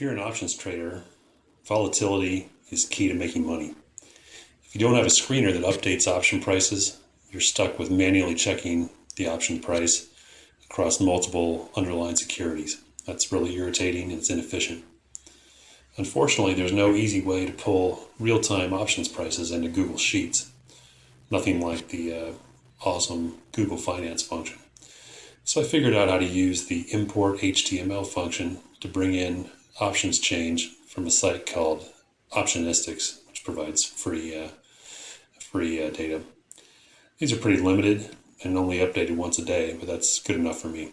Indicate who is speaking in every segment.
Speaker 1: If you're an options trader, volatility is key to making money. If you don't have a screener that updates option prices, you're stuck with manually checking the option price across multiple underlying securities. That's really irritating and it's inefficient. Unfortunately, there's no easy way to pull real-time options prices into Google Sheets. Nothing like the awesome Google Finance function. So I figured out how to use the import HTML function to bring in options change from a site called optionistics, which provides free data. These are pretty limited and only updated once a day, but that's good enough for me.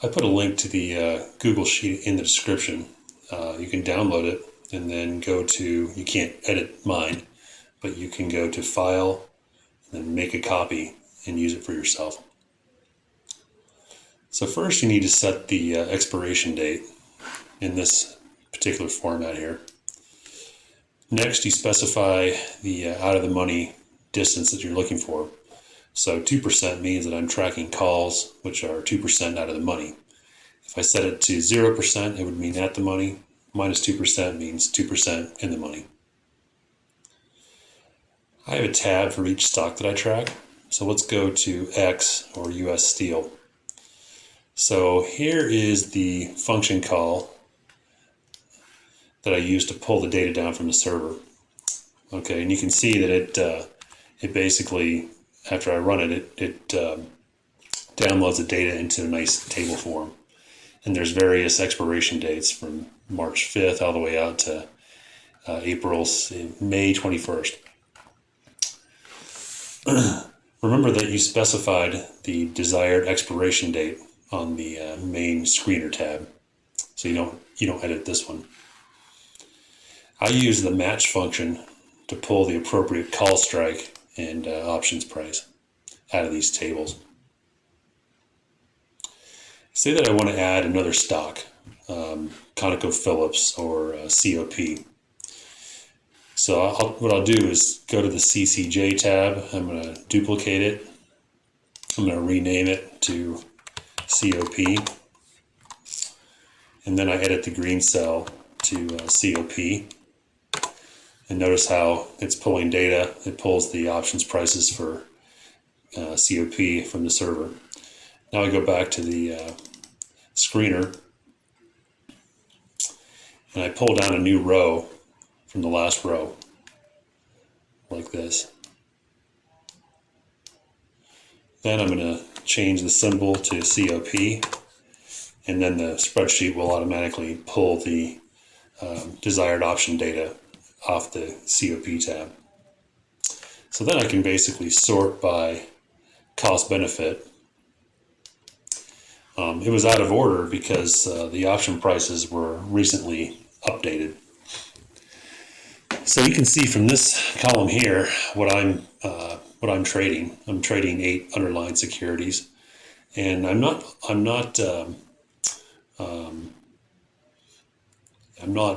Speaker 1: I put a link to the Google Sheet in the description. You can download it and then go to, you can't edit mine, but you can go to File and then make a copy and use it for yourself. So first you need to set the expiration date in this particular format here. Next you specify the out of the money distance that you're looking for. So 2% means that I'm tracking calls, which are 2% out of the money. If I set it to 0%, it would mean at the money. Minus 2% means 2% in the money. I have a tab for each stock that I track. So let's go to X or US Steel. So here is the function call that I use to pull the data down from the server. Okay, and you can see that it basically, after I run it, it downloads the data into a nice table form. And there's various expiration dates from March 5th all the way out to May 21st. Remember that you specified the desired expiration date on the main screener tab, so you don't edit this one. I use the match function to pull the appropriate call strike and options price out of these tables. Say that I want to add another stock, ConocoPhillips or COP. So what I'll do is go to the CCJ tab. I'm going to duplicate it. I'm going to rename it to COP. And then I edit the green cell to COP. And notice how it's pulling data. It pulls the options prices for COP from the server. Now I go back to the screener and I pull down a new row from the last row, like this. Then I'm going to change the symbol to COP, and then the spreadsheet will automatically pull the desired option data off the COP tab. So then I can basically sort by cost benefit. It was out of order because the option prices were recently updated. So you can see from this column here what I'm trading. I'm trading 8 underlying securities, and I'm not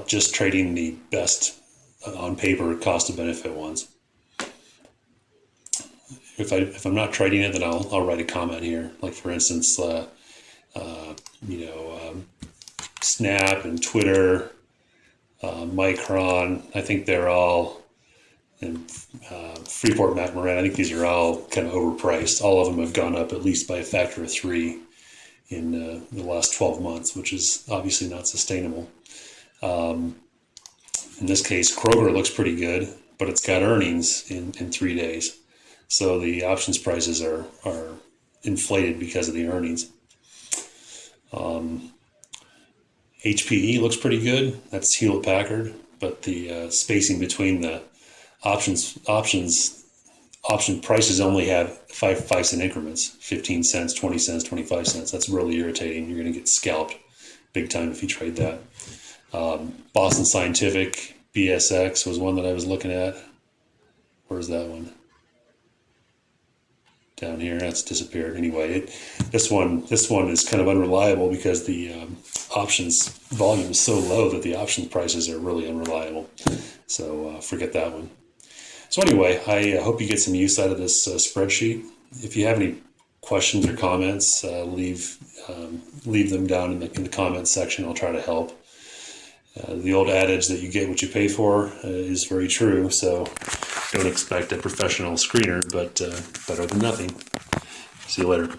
Speaker 1: just trading the best on paper cost of benefit ones. If I'm not trading it, then I'll write a comment here. Like for instance, Snap and Twitter, Micron. I think they're all, and Freeport McMoran. I think these are all kind of overpriced. All of them have gone up at least by a factor of 3 in the last 12 months, which is obviously not sustainable. In this case, Kroger looks pretty good, but it's got earnings in 3 days. So the options prices are inflated because of the earnings. HPE looks pretty good. That's Hewlett Packard, but the spacing between the option prices only have 5 cent increments, 15 cents, 20 cents, 25 cents. That's really irritating. You're going to get scalped big time if you trade that. Boston Scientific, BSX was one that I was looking at. Where's that one? Down here, that's disappeared. Anyway, this one is kind of unreliable because the options volume is so low that the option prices are really unreliable. So forget that one. So anyway, I hope you get some use out of this spreadsheet. If you have any questions or comments, leave them down in the comments section. I'll try to help. The old adage that you get what you pay for is very true. So don't expect a professional screener, but better than nothing. See you later.